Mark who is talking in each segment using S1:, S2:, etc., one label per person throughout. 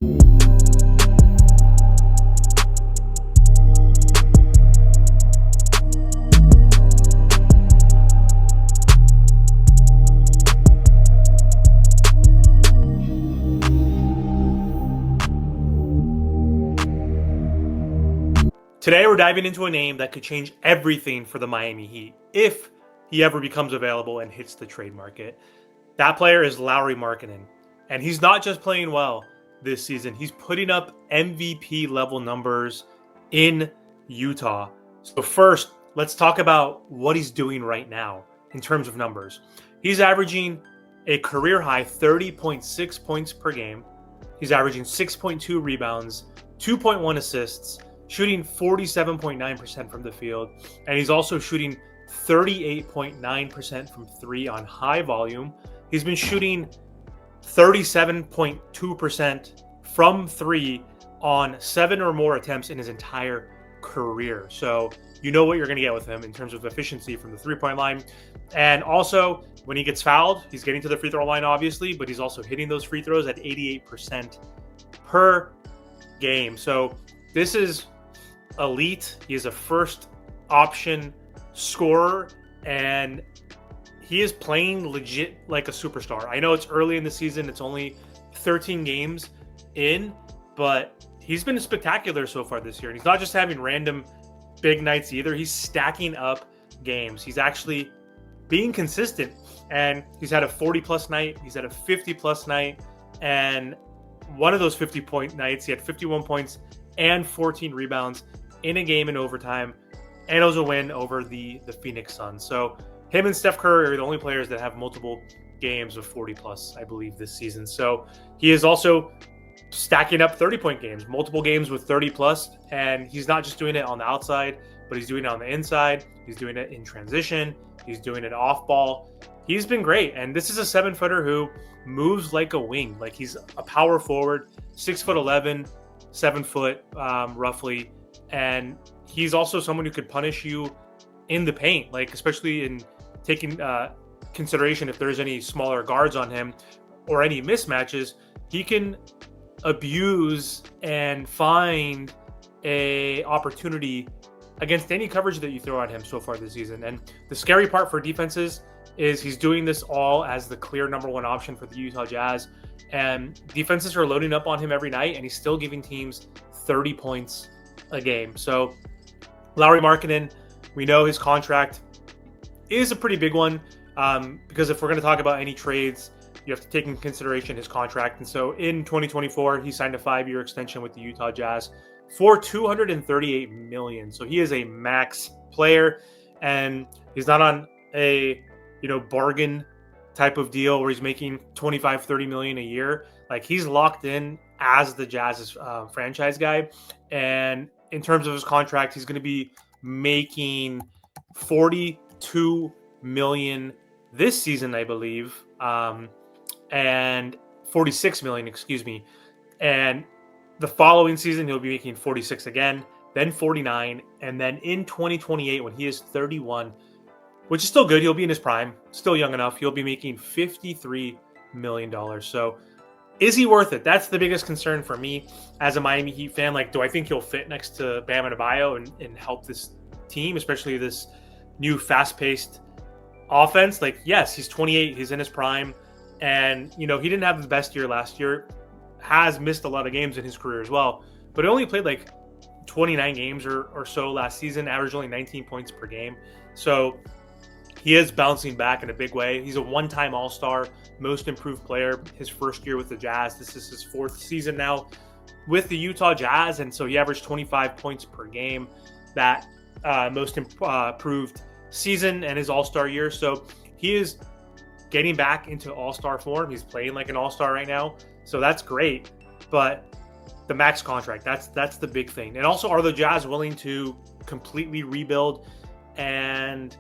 S1: Today, we're diving into a name that could change everything for the Miami Heat if he ever becomes available and hits the trade market. That player is Lauri Markkanen. And he's not just playing well this season, he's putting up MVP level numbers in Utah. So, first, let's talk about what he's doing right now in terms of numbers. He's averaging a career high 30.6 points per game. He's averaging 6.2 rebounds, 2.1 assists, shooting 47.9% from the field, and he's also shooting 38.9% from three on high volume. He's been shooting 37.2% from three on 7 or more attempts in his entire career. So you know what you're going to get with him in terms of efficiency from the three-point line. And also, when he gets fouled, he's getting to the free throw line, obviously, but he's also hitting those free throws at 88% per game. So this is elite. He is a first option scorer, and he is playing legit like a superstar. I know it's early in the season, it's only 13 games in, but he's been spectacular so far this year. And he's not just having random big nights either. He's stacking up games. He's actually being consistent, and he's had a 40-plus night. He's had a 50-plus night, and one of those 50-point nights, he had 51 points and 14 rebounds in a game in overtime, and it was a win over the Phoenix Suns. So him and Steph Curry are the only players that have multiple games of 40-plus, I believe, this season. So he is also stacking up 30-point games, multiple games with 30-plus, and he's not just doing it on the outside, but he's doing it on the inside. He's doing it in transition. He's doing it off ball. He's been great, and this is a 7-footer who moves like a wing. Like, he's a power forward, 6'11", 7 foot, roughly. And he's also someone who could punish you in the paint, like especially in taking consideration if there's any smaller guards on him or any mismatches. He can abuse and find a opportunity against any coverage that you throw at him so far this season. And the scary part for defenses is he's doing this all as the clear number one option for the Utah Jazz. And defenses are loading up on him every night, and he's still giving teams 30 points a game. So Lauri Markkanen, we know his contract is a pretty big one, because if we're going to talk about any trades, you have to take into consideration his contract. And so in 2024, he signed a 5-year extension with the Utah Jazz for $238 million. So he is a max player, and he's not on a bargain type of deal where he's making $25-30 million a year. Like, he's locked in as the Jazz's franchise guy. And in terms of his contract, he's going to be making $42 million this season, I believe, and $46 million, excuse me. And the following season, he'll be making 46 again, then 49, and then in 2028, when he is 31, which is still good, he'll be in his prime, still young enough, he'll be making $53 million. So is he worth it? That's the biggest concern for me as a Miami Heat fan. Like, do I think he'll fit next to Bam Adebayo and help this team, especially this new fast-paced offense? Like, yes, he's 28, he's in his prime, and he didn't have the best year last year, has missed a lot of games in his career as well, but he only played like 29 games or so last season, averaged only 19 points per game. So he is bouncing back in a big way. He's a one-time All-Star, most improved player his first year with the Jazz. This is his 4th season now with the Utah Jazz, and so he averaged 25 points per game that most improved season and his All-Star year. So he is getting back into All-Star form. He's playing like an All-Star right now, so that's great. But the max contract, that's the big thing. And also, are the Jazz willing to completely rebuild and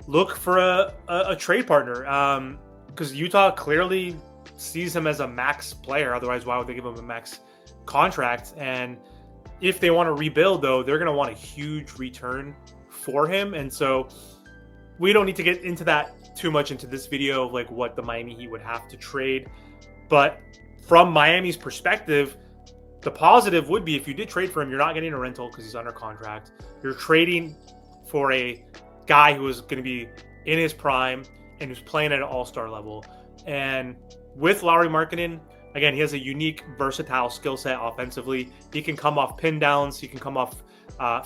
S1: look for a trade partner? Because Utah clearly sees him as a max player. Otherwise, why would they give him a max contract? And if they want to rebuild, though, they're going to want a huge return for him. And so we don't need to get into that too much into this video of like what the Miami Heat would have to trade. But from Miami's perspective, the positive would be if you did trade for him, you're not getting a rental because he's under contract. You're trading for a guy who is going to be in his prime and who's playing at an all-star level. And with Lauri Markkanen, again, he has a unique, versatile skill set offensively. He can come off pin downs. He can come off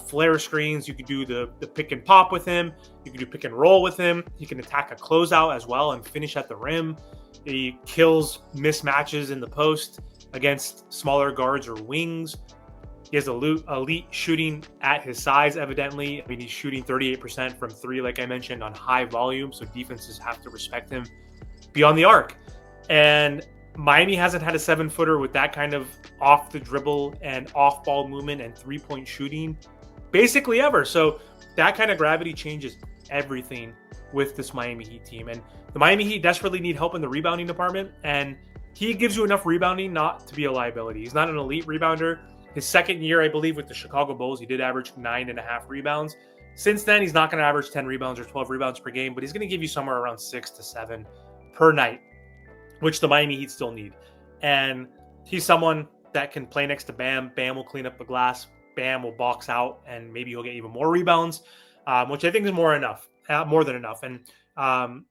S1: flare screens. You can do the pick and pop with him. You can do pick and roll with him. He can attack a closeout as well and finish at the rim. He kills mismatches in the post against smaller guards or wings. He has elite shooting at his size, evidently. I mean, he's shooting 38% from three, like I mentioned, on high volume, so defenses have to respect him beyond the arc. And Miami hasn't had a 7-footer with that kind of off the dribble and off ball movement and 3-point shooting basically ever. So that kind of gravity changes everything with this Miami Heat team. And the Miami Heat desperately need help in the rebounding department. And he gives you enough rebounding not to be a liability. He's not an elite rebounder. His second year, I believe, with the Chicago Bulls, he did average 9.5 rebounds. Since then, he's not going to average 10 rebounds or 12 rebounds per game, but he's going to give you somewhere around 6 to 7 per night, which the Miami Heat still need. And he's someone that can play next to Bam. Bam will clean up the glass. Bam will box out, and maybe he'll get even more rebounds, which I think is more than enough. And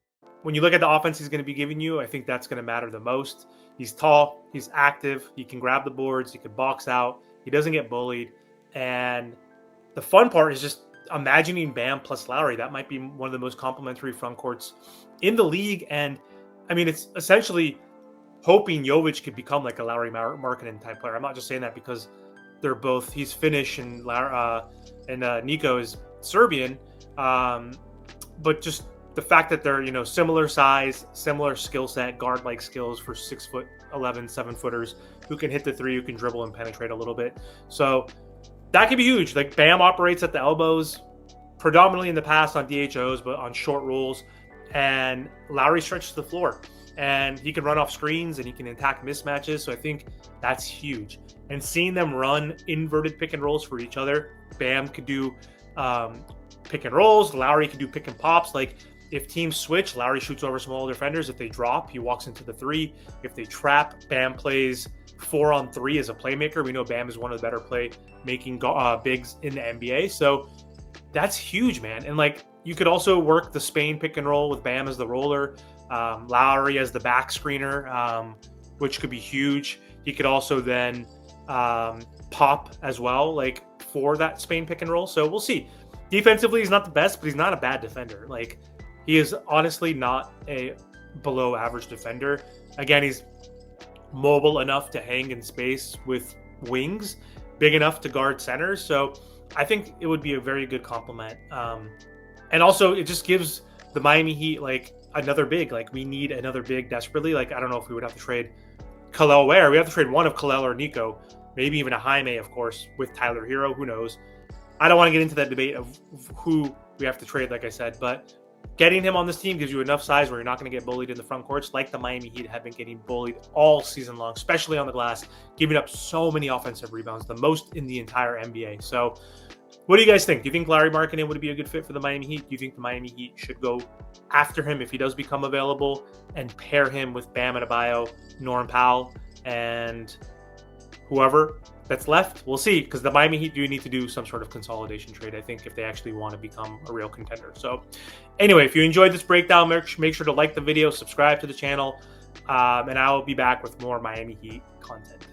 S1: when you look at the offense he's going to be giving you, I think that's going to matter the most. He's tall. He's active. He can grab the boards. He can box out. He doesn't get bullied. And the fun part is just imagining Bam plus Lauri. That might be one of the most complimentary front courts in the league. And I mean, it's essentially hoping Jovic could become like a Lauri Markkanen type player. I'm not just saying that because they're both, he's Finnish and Nico is Serbian. But just the fact that they're, similar size, similar skill set, guard-like skills for 6'11", 7-footers who can hit the three, who can dribble and penetrate a little bit. So that could be huge. Like Bam operates at the elbows, predominantly in the past on DHOs, but on short rolls. And Lauri stretches the floor. And he can run off screens and he can attack mismatches. So I think that's huge. And seeing them run inverted pick and rolls for each other, Bam could do pick and rolls. Lauri could do pick and pops. Like if teams switch, Lauri shoots over small defenders. If they drop, he walks into the three. If they trap, Bam plays 4-on-3 as a playmaker. We know Bam is one of the better play-making bigs in the NBA. So that's huge, man. And like you could also work the Spain pick and roll with Bam as the roller, Lauri as the back screener, which could be huge. He could also then pop as well, like for that Spain pick and roll. So we'll see. Defensively, he's not the best, but he's not a bad defender. Like he is honestly not a below average defender. Again, he's mobile enough to hang in space with wings, big enough to guard centers. So I think it would be a very good compliment. And also it just gives the Miami Heat like another big. Like we need another big desperately. Like I don't know if we would have to trade Khalil Ware. We have to trade one of Khalil or Nico, maybe even a Jaime, of course, with Tyler Hero. Who knows? I don't want to get into that debate of who we have to trade, like I said, but getting him on this team gives you enough size where you're not going to get bullied in the front courts like the Miami Heat have been getting bullied all season long, especially on the glass, giving up so many offensive rebounds, the most in the entire NBA. So what do you guys think? Do you think Lauri Markkanen would be a good fit for the Miami Heat? Do you think the Miami Heat should go after him if he does become available and pair him with Bam Adebayo, Norm Powell, and whoever that's left? We'll see, because the Miami Heat do need to do some sort of consolidation trade, I think, if they actually want to become a real contender. So anyway, if you enjoyed this breakdown, make sure to like the video, subscribe to the channel, and I will be back with more Miami Heat content.